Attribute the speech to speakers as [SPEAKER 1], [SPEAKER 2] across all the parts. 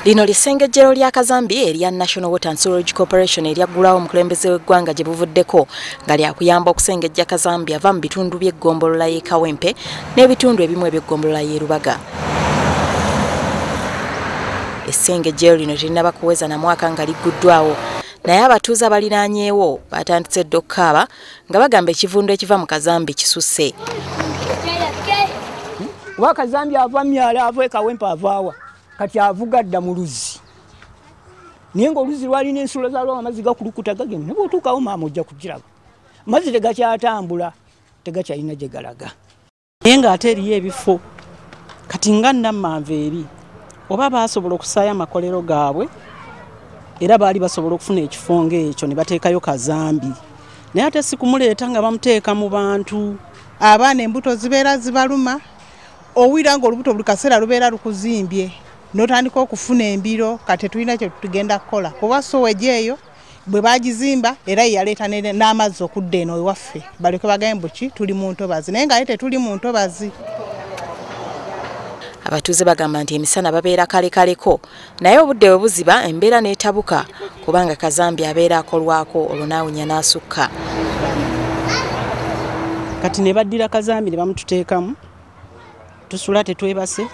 [SPEAKER 1] Lino lisengejjero lya Kazambi erya National Water and Sewerage Corporation eryaggulawo omukulembeze w'eggwanga gye buvuddeko nga lyakuyamba okusengejja Kazambi ava mu bitundu by'eggombolola y'e Kawempe n'ebitundu ebimu eby'eggombolola y'e Rubaga. Essengejjero lino terinaba kuweza na mwaka nga ligguddwawo, naye abatuuze abaliraanyeewo batandise dda okukaaba nga bagamba ekivundu ekiva mu Kazambi kisusse.
[SPEAKER 2] Wa Kazambi ava Myala ava e Kawempe avaawa kati avuga dda mu Luzzi. Naye ng'oluzzi lwalina ensulo zaalwo amazzi gakulukuta gagenda ne bw'otuukawo maama ojja kugiraba. Amazzi tegakyatambula, tegakyalina gye galaga.
[SPEAKER 3] Naye ng'ate eriyo ebifo kati nga Nammanva eri oba baasobola okusaayo amakolero gaabwe era baali basobola okufuna ekifo ng'ekyo ne bateekayo Kazambi. Naye ate si kumuleeta nga bamuteeka mu bantu.
[SPEAKER 4] Abaana embuto zibeera zibaluma, owira ng'olubuto buli kaseera lubeera lukuzimbye. N'otandika okufuna embiro kati tulina kye tugenda kukola. Kuba Sowege eyo bwe bagizimba era yaleeta n'amazzi okudda eno ewaffe. Baleke bagambe buki tuli mu ntobazi. Naye nga tetuli mu ntobazi.
[SPEAKER 1] Abatuuze bagamba nti emisana babeera kalekaleko, naye obudde bwe buziba embeera n'etabuka kubanga Kazambi abeera akolwako olwo naawunya n'asukka.
[SPEAKER 3] Kati ne baddira Kazambi ne bamututeekamu, tusula tetwebase,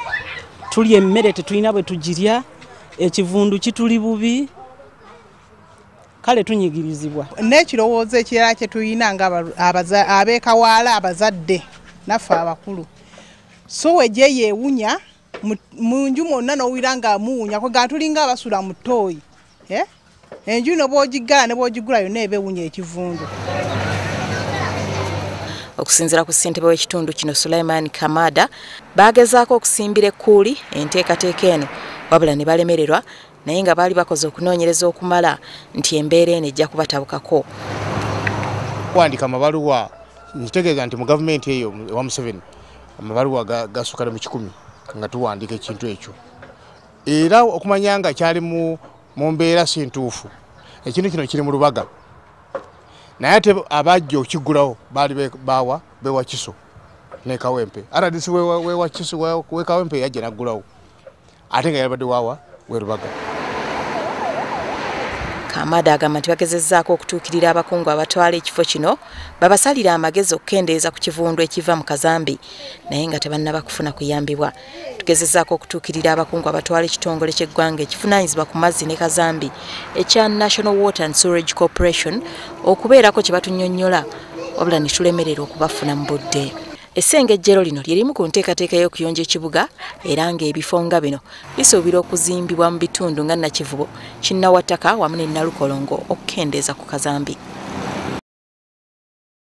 [SPEAKER 3] tulya emmere tetulina bwe tugirya, ekivundu kituli bubi, kale tunyigirizibwa.
[SPEAKER 4] N'ekirowoozo ekirala kye tulina nga abeekawaala abazadde naffe abakulu. Sowege yeewunya mu nju mwonna n'owira ng'amuwunya kwega tulinga abasula mu ttooyi. Enju no bw'ogiggala ne bw'ogigula yonna eba ewunya ekivundu.
[SPEAKER 1] Okusinziira ku ssentebe w'ekitundu kino Sulaiman Kamada baagezaako okusimbira ekkuuli enteekateeka eno wabula ne balemererwa, naye nga baali bakoze okunoonyereza okumala nti embeera eno ejja kubatabukako.
[SPEAKER 5] Kuwandika amabaluwa ntegeeza nti mu gavumenti eyo ewa Museveni amabaluwa gasukka mu 100 nga tuwandika ekintu ekyo. Era okumanya nga kyali mu mbeera si ntuufu. Ekintu kino kiri mu Rubaga. Naye ate abajja okigulawo baali bawa bewa Kiso ne Kawempe. RDC wewa Kiso we Kawempe yajja naggulawo. Ate nga yabadde wawa we Rubaga.
[SPEAKER 1] Kamada agamba nti bagezezzaako okutuukirira abakungu abatwala ekifo kino babasalira amagezi okukendeeza ku kivundu ekiva mu Kazambi naye nga tebannaba kufuna kuyambibwa. Tugezezzaako okutuukirira abakungu abatwala ekitongole ky'eggwanga ekivunaanyizibwa ku mazzi ne Kazambi ekya National Water and Sewerage Corporation okubeerako kye batunnyonnyola wabula ne tulemerera okubafuna mu budde. Essengejjero lino lyerimu ku nteekateeka y'okuyonja ekibuga era ng'ebifo nga bino bisuubira okuzimbibwa mu bitundu nga Nakivubo, Kinnawattaka wamu ne Nalukolongo okukendeeza ku Kazambi.